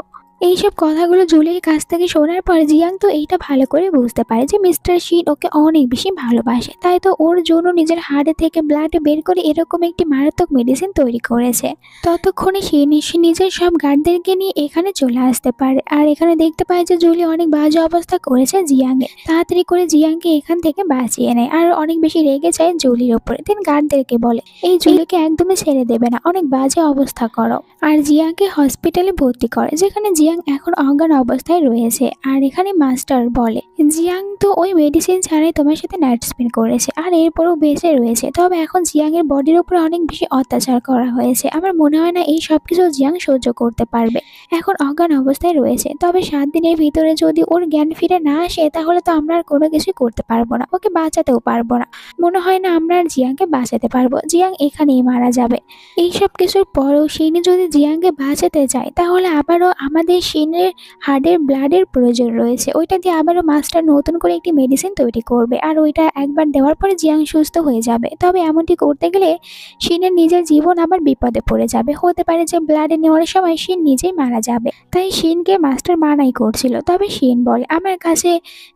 এইসব কথাগুলো জুলির কাছ থেকে শোনার পর জিয়াং তো এইটা ভালো করে বুঝতে পারে যে মিস্টার শিন ওকে অনেক বেশি ভালোবাসে, তাই তো ওর জন্য নিজের হার্ট থেকে ব্লাড বের করে এরকম একটি মারাত্মক মেডিসিন তৈরি করেছে। ততক্ষণে শিন এসে নিজের সব গার্ডদেরকে নিয়ে এখানে চলে আসতে পারে আর এখানে দেখতে পায় যে জুলি অনেক বাজে অবস্থা করেছে জিয়াংয়ে। তাড়াতাড়ি করে জিয়াংকে এখান থেকে বাঁচিয়ে নেয় আর অনেক বেশি রেগে যায় জুলির ওপরে। দেন গার্ডদেরকে বলে এই জুলিকে একদমই ছেড়ে দেবে না, অনেক বাজে অবস্থা করো। আর জিয়াংকে হসপিটালে ভর্তি করে, যেখানে জিয়াং এখন অজ্ঞান অবস্থায় রয়েছে। আর এখানে মাস্টার বলে জিয়াং তো ওই মেডিসিন ছাড়াই তোমার সাথে নাইট স্পেন্ড করেছে আর এরপরও বেঁচে রয়েছে। তবে এখন জিয়াং এর বডির উপরে অনেক বেশি অত্যাচার করা হয়েছে। আমার মনে হয় না এই সবকিছু জিয়াং সহ্য করতে পারবে। এখন অজ্ঞান অবস্থায় রয়েছে, তবে 7 দিনের ভিতরে যদি ওর জ্ঞান ফিরে না আসে তাহলে তো আমরা আর কোনো কিছুই করতে পারবো না, ওকে বাঁচাতেও পারবো না। মনে হয় না আমরা আর জিয়াংকে বাঁচাতে পারবো, জিয়াং এখানেই মারা যাবে। এই সব কিছুর পরেও শিনি যদি জিয়াংকে বাঁচাতে চায় তাহলে আবারও আমাদের শিনের হার্টের ব্লাডের প্রয়োজন রয়েছে। ওইটা দিয়ে আবারও মাস্টার নতুন করে একটি মেডিসিন তৈরি করবে আর ওইটা একবার দেওয়ার পরে জিয়াং সুস্থ হয়ে যাবে। তবে এমনটি করতে গেলে শিনের নিজের জীবন আবার বিপদে পড়ে যাবে। হতে পারে যে ব্লাডে নেওয়ার সময় শিন নিজেই মারা যাবে। তাই শিনকে মাস্টার মানাই করছিল। তবে শিন বলে আমার কাছে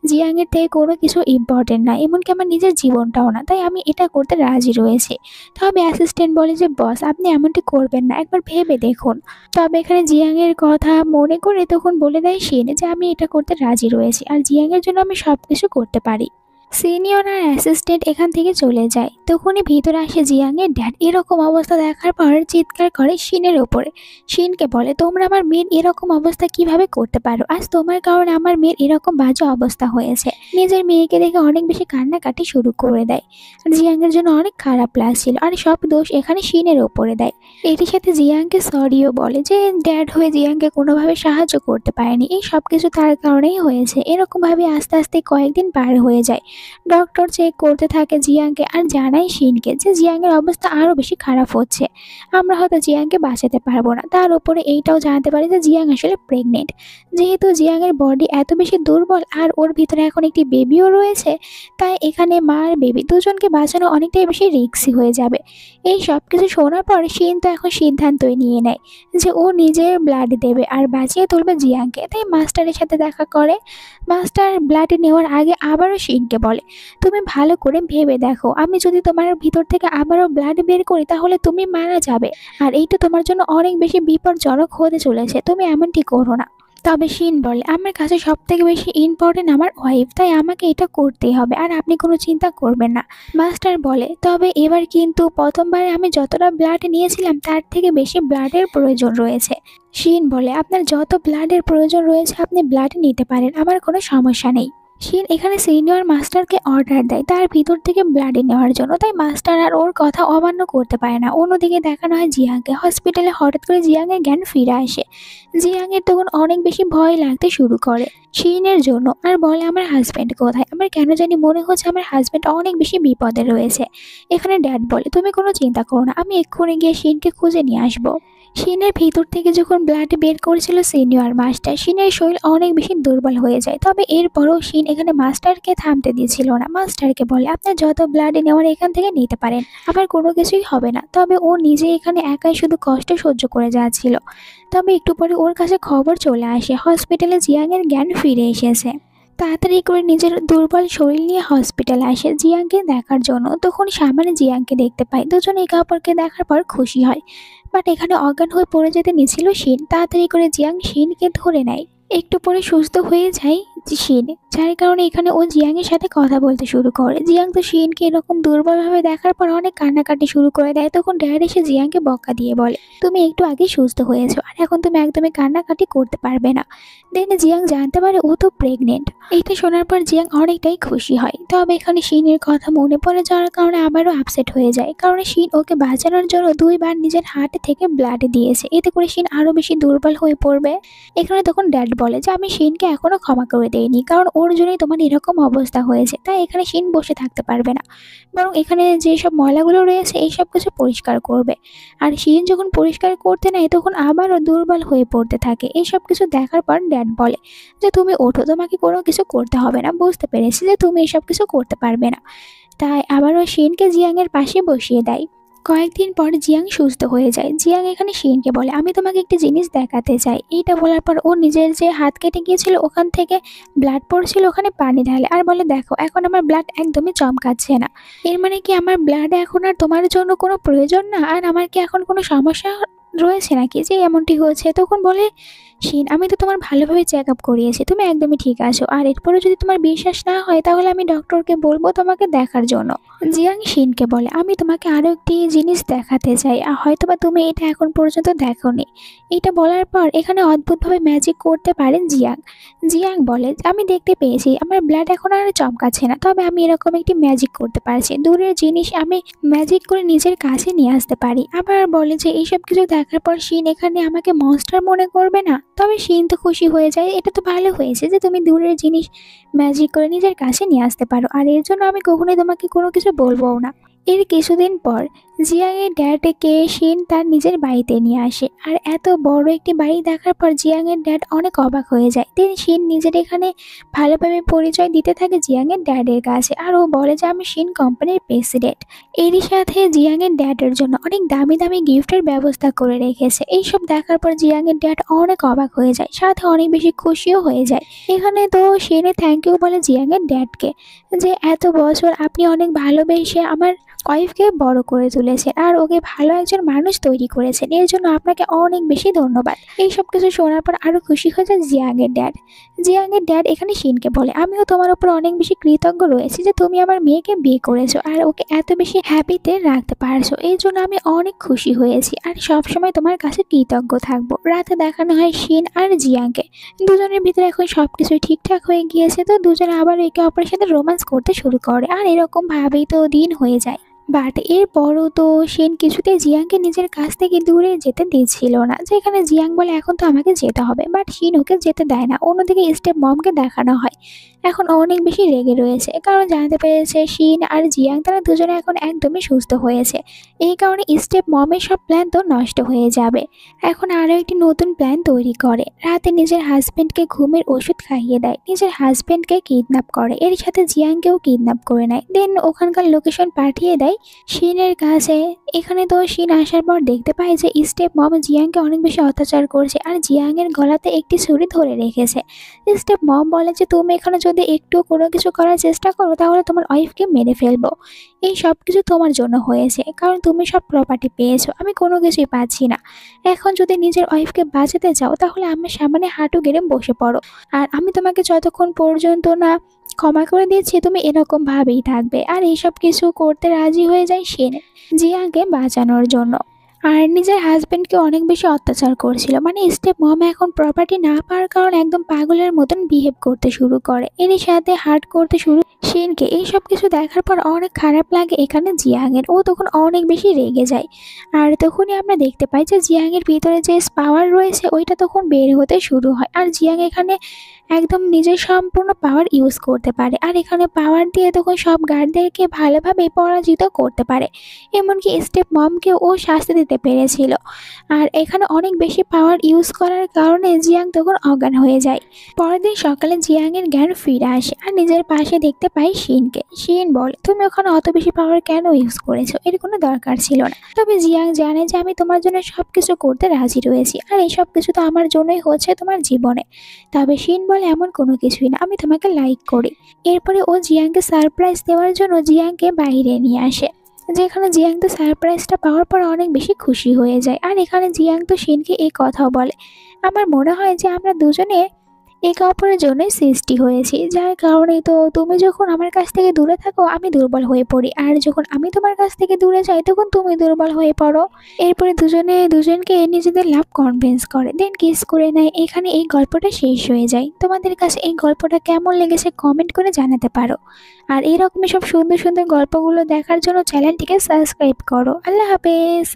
জিয়াং এর থেকে কোনো কিছু ইম্পর্টেন্ট না, এমনকি আমার নিজের জীবনটাও না, তাই আমি এটা করতে রাজি রয়েছে। তবে অ্যাসিস্ট্যান্ট বলে যে বস আপনি এমনটি করবেন না, একবার ভেবে দেখুন। তবে এখানে জিয়াং এর কথা মনে করে তখন বলে দেয় শিন যে আমি এটা করতে রাজি রয়েছি আর জিয়াং এর জন্য আমি সবকিছু করতে পারি। সিনিয়র আর অ্যাসিস্ট্যান্ট এখান থেকে চলে যায়। তখনই ভিতরে আসে জিয়াং এর ড্যাড। এরকম অবস্থা দেখার পর চিৎকার করে শিনের ওপরে। শিনকে বলে তোমরা আমার মেয়ের এরকম অবস্থা কিভাবে করতে পারো, আজ তোমার কারণে আমার মেয়ের এরকম বাজে অবস্থা হয়েছে। নিজের মেয়েকে দেখে অনেক বেশি কান্নাকাটি শুরু করে দেয়। আর জিয়াং এর জন্য অনেক খারাপ লাগছিল আর সব দোষ এখানে শিনের ওপরে দেয়। এটির সাথে জিয়াংকে সরিও বলে যে ড্যাড হয়ে জিয়াংকে কোনোভাবে সাহায্য করতে পারেনি, এই সব কিছু তার কারণেই হয়েছে। এরকম ভাবে আস্তে আস্তে কয়েকদিন পার হয়ে যায়। ডক্টর চেক করতে থাকে জিয়াংকে আর জানায় শিনকে যে জিয়াংয়ের অবস্থা আরও বেশি খারাপ হচ্ছে, আমরা হয়তো জিয়াংকে বাঁচাতে পারবো না। তার উপরে এইটাও জানতে পারি যে জিয়াং আসলে প্রেগনেন্ট। যেহেতু জিয়াংয়ের বডি এত বেশি দুর্বল আর ওর ভিতরে এখন একটি বেবিও রয়েছে, তাই এখানে মা আর বেবি দুজনকে বাঁচানো অনেকটাই বেশি রিস্কি হয়ে যাবে। এই সব কিছু শোনার পর শিন তো এখন সিদ্ধান্তই নিয়ে নেয় যে ও নিজের ব্লাড দেবে আর বাঁচিয়ে তুলবে জিয়াংকে। তাই মাস্টারের সাথে দেখা করে। মাস্টার ব্লাড নেওয়ার আগে আবারও শিনকে বলে তুমি ভালো করে ভেবে দেখো, আমি যদি তোমার ভিতর থেকে আবারও ব্লাড বের করি তাহলে তুমি মারা যাবে আর এইটা তোমার জন্য অনেক বেশি বিপজ্জনক হতে চলেছে, তুমি এমনটি করো না। তবে শিন বলে আমার কাছে সব থেকে বেশি ইম্পর্টেন্ট আমার ওয়াইফ, তাই আমাকে এটা করতেই হবে আর আপনি কোনো চিন্তা করবেন না। মাস্টার বলে তবে এবার কিন্তু প্রথমবারে আমি যতটা ব্লাড নিয়েছিলাম তার থেকে বেশি ব্লাডের প্রয়োজন রয়েছে। শিন বলে আপনার যত ব্লাডের প্রয়োজন রয়েছে আপনি ব্লাড নিতে পারেন, আমার কোনো সমস্যা নেই। শিন এখানে সিনিয়র মাস্টারকে অর্ডার দেয় তার ভিতর থেকে ব্লাড নেওয়ার জন্য, তাই মাস্টার আর ওর কথা অমান্য করতে পারে না। অন্যদিকে দেখানো হয় জিয়াংকে। হসপিটালে হঠাৎ করে জিয়াংয়ের জ্ঞান ফিরে আসে। জিয়াংয়ের তখন অনেক বেশি ভয় লাগতে শুরু করে শিনের জন্য আর বলে আমার হাজব্যান্ড কোথায়, আমার কেন জানি মনে হচ্ছে আমার হাজব্যান্ড অনেক বেশি বিপদে রয়েছে। এখানে ড্যাড বলে তুমি কোনো চিন্তা করো না, আমি এক্ষুনি গিয়ে শিনকে খুঁজে নিয়ে আসবো। শিনের ভিতর থেকে যখন ব্লাড বের করেছিল সিনিয়র মাস্টার, শিনের শরীর অনেক বেশি দুর্বল হয়ে যায়। তবে এরপরও শিন এখানে মাস্টারকে থামতে দিয়েছিল না। মাস্টারকে বলে, আপনার যত ব্লাড নেওয়ার এখান থেকে নিতে পারেন, আমার কোনো কিছুই হবে না। তবে ও নিজে এখানে একাই শুধু কষ্ট সহ্য করে যাচ্ছিল। তবে একটু পরে ওর কাছে খবর চলে আসে হসপিটালে জিয়াংয়ের জ্ঞান ফিরে এসেছে। তাড়াতাড়ি করে নিজের দুর্বল শরীর নিয়ে হসপিটালে আসে জিয়াংকে দেখার জন্য। তখন সামনে জিয়াংকে দেখতে পায়। দুজনে একে অপরকে দেখার পর খুশি হয়। বাট এখানে অজ্ঞান হয়ে পড়ে যেতে নিছিল শিন। তাড়াতাড়ি করে জিয়াং শিনকে ধরে নেয়। একটু পরে সুস্থ হয়ে যায় শিন, যার কারণে এখানে ও জিয়াংয়ের সাথে কথা বলতে শুরু করে। জিয়াং তো শিনকে এরকম দুর্বলভাবে দেখার পর অনেক কান্নাকাটি শুরু করে দেয়। তখন ড্যাড এসে জিয়াংকে বকা দিয়ে বলে, তুমি একটু আগে সুস্থ হয়েছো আর এখন তুমি একদমই কান্নাকাটি করতে পারবে না। দেন জিয়াং জানতে পারে ও তো প্রেগনেন্ট। এইটা শোনার পর জিয়াং অনেকটাই খুশি হয়। তবে এখানে শিনের কথা মনে পড়ে যাওয়ার কারণে আবারও আপসেট হয়ে যায়, কারণ শিন ওকে বাঁচানোর জন্য দুইবার নিজের হার্ট থেকে ব্লাড দিয়েছে। এতে করে শিন আরো বেশি দুর্বল হয়ে পড়বে। এখানে তখন ড্যাড বলে যে আমি শিনকে এখনো ক্ষমা করে দেইনি, কারণ ওর জন্যই তোমার এরকম অবস্থা হয়েছে। তাই এখানে শিন বসে থাকতে পারবে না, বরং এখানে যেসব ময়লাগুলো রয়েছে এইসব কিছু পরিষ্কার করবে। আর শিন যখন পরিষ্কার করতে নেয় তখন আবারও দুর্বল হয়ে পড়তে থাকে। এইসব কিছু দেখার পর ড্যাড বলে যে তুমি ওঠো, তোমাকে কোনো কিছু করতে হবে না, বুঝতে পেরেছি যে তুমি এসব কিছু করতে পারবে না। তাই আবারও শিনকে জিয়াংয়ের পাশে বসিয়ে দেয়। কয়েকদিন পর জিয়াং সুস্থ হয়ে যায়। জিয়াং এখানে শিনকে বলে, আমি তোমাকে একটি জিনিস দেখাতে চাই। এইটা বলার পর ও নিজের যে হাত কেটে গিয়েছিল ওখান থেকে ব্লাড পড়ছিল, ওখানে পানি ঢালে আর বলে, দেখো এখন আমার ব্লাড একদমই চমকাচ্ছে না। এর মানে কি আমার ব্লাড এখন আর তোমার জন্য কোনো প্রয়োজন না? আর আমার কি এখন কোনো সমস্যা রয়েছে নাকি যে এমনটি হয়েছে? তখন বলে শিন, আমি তো তোমার ভালোভাবে চেক আপ করিয়েছি, তুমি একদমই ঠিক আছো। আর এরপরে যদি তোমার বিশ্বাস না হয় তাহলে আমি ডক্টরকে বলবো তোমাকে দেখার জন্য। জিয়াং শিনকে বলে, আমি তোমাকে আরও একটি জিনিস দেখাতে চাই, হয়তোবা তুমি এটা এখন পর্যন্ত দেখোনি। এটা বলার পর এখানে অদ্ভুতভাবে ম্যাজিক করতে পারেন জিয়াং। জিয়াং বলে, আমি দেখতে পেয়েছি আমার ব্লাড এখন আর চমকাচ্ছে না, তবে আমি এরকম একটি ম্যাজিক করতে পারছি, দূরের জিনিস আমি ম্যাজিক করে নিজের কাছে নিয়ে আসতে পারি। আবার বলে যে এইসব কিছু দেখার পর শিন এখানে আমাকে মনস্টার মনে করবে না। তবে শিন তো খুশি হয়ে যায়, এটা তো ভালো হয়েছে যে তুমি দূরের জিনিস ম্যাজিক করে নিজের কাছে নিয়ে আসতে পারো, আর এর জন্য আমি কখনোই তোমাকে কোনো কিছু বলবোও না। এর কিছুদিন পর জিয়াংয়ের ড্যাডকে শিন তার নিজের বাড়িতে নিয়ে আসে। আর এত বড় একটি বাড়ি দেখার পর জিয়াংয়ের ড্যাড অনেক অবাক হয়ে যায়। দেন শিন নিজের এখানে ভালোভাবে পরিচয় দিতে থাকে জিয়াংয়ের ড্যাডের কাছে। আর ও বলে যে আমি শিন কোম্পানির প্রেসিডেন্ট। এরই সাথে জিয়াংয়ের ড্যাডের জন্য অনেক দামি দামি গিফটের ব্যবস্থা করে রেখেছে। এইসব দেখার পর জিয়াংয়ের ড্যাড অনেক অবাক হয়ে যায়, সাথে অনেক বেশি খুশিও হয়ে যায়। এখানে তো শিনে থ্যাংক ইউ বলে জিয়াংয়ের ড্যাডকে, যে এত বছর আপনি অনেক ভালোবেসে আমার ওয়াইফকে বড় করে তুলেছেন আর ওকে ভালো একজন মানুষ তৈরি করেছেন, এর জন্য আপনাকে অনেক বেশি ধন্যবাদ। এইসব কিছু শোনার পর আরো খুশি হয়ে যায় জিয়াংয়ের ড্যাড। জিয়াংয়ের ড্যাড এখানে শিনকে বলে, আমিও তোমার উপর অনেক বেশি কৃতজ্ঞ রয়েছি যে তুমি আমার মেয়েকে বিয়ে করেছো আর ওকে এত বেশি হ্যাপিতে রাখতে পারছো, এই জন্য আমি অনেক খুশি হয়েছি আর সবসময় তোমার কাছে কৃতজ্ঞ থাকবো। রাতে দেখানো হয় শিন আর জিয়াংকে। দুজনের ভিতরে এখন সবকিছুই ঠিকঠাক হয়ে গিয়েছে, তো দুজনে আবার একে অপরের সাথে রোম্যান্স করতে শুরু করে। আর এরকম ভাবেই তো দিন হয়ে যায়। বাট এরপরও তো শিন কিছুতেই জিয়াংকে নিজের কাছ থেকে দূরে যেতে দিচ্ছিল না। যেখানে জিয়াং বলে এখন তো আমাকে যেতে হবে, বাট শিন ওকে যেতে দেয় না। অন্যদিকে স্টেপ মমকে দেখানো হয় এখন অনেক বেশি রেগে রয়েছে, কারণ জানতে পেরেছে শিন আর জিয়াং তারা দুজনে এখন একদমই সুস্থ হয়েছে। এই কারণে স্টেপ মমের সব প্ল্যান তো নষ্ট হয়ে যাবে। এখন আরও একটি নতুন প্ল্যান তৈরি করে। রাতে নিজের হাজবেন্ডকে ঘুমের ওষুধ খাইয়ে দেয়, নিজের হাজবেন্ডকে কিডন্যাপ করে, এর সাথে জিয়াংকেও কিডন্যাপ করে নেয়। দেন ওখানকার লোকেশন পাঠিয়ে দেয় শিনের কাছে। এখানে তো শিন আসার পর দেখতে পায় যে স্টেপ মম জিয়াংকে অনেক বেশি অত্যাচার করছে আর জিয়াংয়ের গলাতে একটি ছুরি ধরে রেখেছে। স্টেপ মম বলে যে তুমি এখানে যদি একটু কোনো কিছু করার চেষ্টা করো তাহলে তোমার ওয়াইফকে মেরে ফেলবো। এই সব কিছু তোমার জন্য হয়েছে, কারণ তুমি সব প্রপার্টি পেয়েছো, আমি কোনো কিছুই পাচ্ছি না। এখন যদি নিজের ওয়াইফকে বাঁচাতে চাও তাহলে আমার সামনে হাঁটু গেড়ে বসে পড়ো, আর আমি তোমাকে যতক্ষণ পর্যন্ত না ক্ষমা করে দিচ্ছি তুমি এরকম ভাবেই থাকবে। আর এইসব কিছু করতে রাজি হয়ে যায় শিন জিয়াংকে বাঁচানোর জন্য। আর নিজের হাজবেন্ডকে অনেক বেশি অত্যাচার করছিল, মানে স্টেপ মম এখন প্রপার্টি না পাওয়ার কারণে একদম পাগলের মতন বিহেভ করতে শুরু করে। এরই সাথে হার্ট করতে শুরু শিনকে। এই সব কিছু দেখার পর অনেক খারাপ লাগে এখানে জিয়াংয়ের। ও তখন অনেক বেশি রেগে যায়। আর তখনই আমরা দেখতে পাই যে জিয়াংয়ের ভিতরে যে পাওয়ার রয়েছে ওইটা তখন বের হতে শুরু হয়। আর জিয়াং এখানে একদম নিজের সম্পূর্ণ পাওয়ার ইউজ করতে পারে। আর এখানে পাওয়ার দিয়ে তখন সব গার্ডদেরকে ভালোভাবে পরাজিত করতে পারে, এমনকি স্টেপ মমকে ও শাস্তি দিতে করতে পেরেছিল। আর এখানে অনেক বেশি পাওয়ার ইউজ করার কারণে জিয়াং তখন অজ্ঞান হয়ে যায়। পরের দিন সকালে জিয়াংয়ের জ্ঞান ফিরে আসে আর নিজের পাশে দেখতে পাই শিনকে। শিন বলে, তুমি ওখানে অত বেশি পাওয়ার কেন ইউজ করেছো? এর কোনো দরকার ছিল না। তবে জিয়াং জানে যে আমি তোমার জন্য সবকিছু করতে রাজি রয়েছি, আর এই সব কিছু তো আমার জন্যই হচ্ছে তোমার জীবনে। তবে শিন বলে, এমন কোনো কিছুই না, আমি তোমাকে লাইক করি। এরপরে ও জিয়াংকে সারপ্রাইজ দেওয়ার জন্য জিয়াংকে বাইরে নিয়ে আসে, যেখানে জিয়াং তো সারপ্রাইজটা পাওয়ার পর অনেক বেশি খুশি হয়ে যায়। আর এখানে জিয়াং তো শিনকে এই কথাও বলে, আমার মনে হয় যে আমরা দুজনে একে অপরের জন্যই সৃষ্টি হয়েছি, যার কারণে তো তুমি যখন আমার কাছ থেকে দূরে থাকো আমি দুর্বল হয়ে পড়ি, আর যখন আমি তোমার কাছ থেকে দূরে যাই তখন তুমি দুর্বল হয়ে পড়ো। এরপরে দুজনে দুজনকে নিজেদের লাভ কনভিন্স করে, দেন কিস করে নেয়। এখানে এই গল্পটা শেষ হয়ে যায়। তোমাদের কাছে এই গল্পটা কেমন লেগেছে কমেন্ট করে জানাতে পারো। আর এরকমই সব সুন্দর সুন্দর গল্পগুলো দেখার জন্য চ্যানেলটিকে সাবস্ক্রাইব করো। আল্লাহ হাফেজ।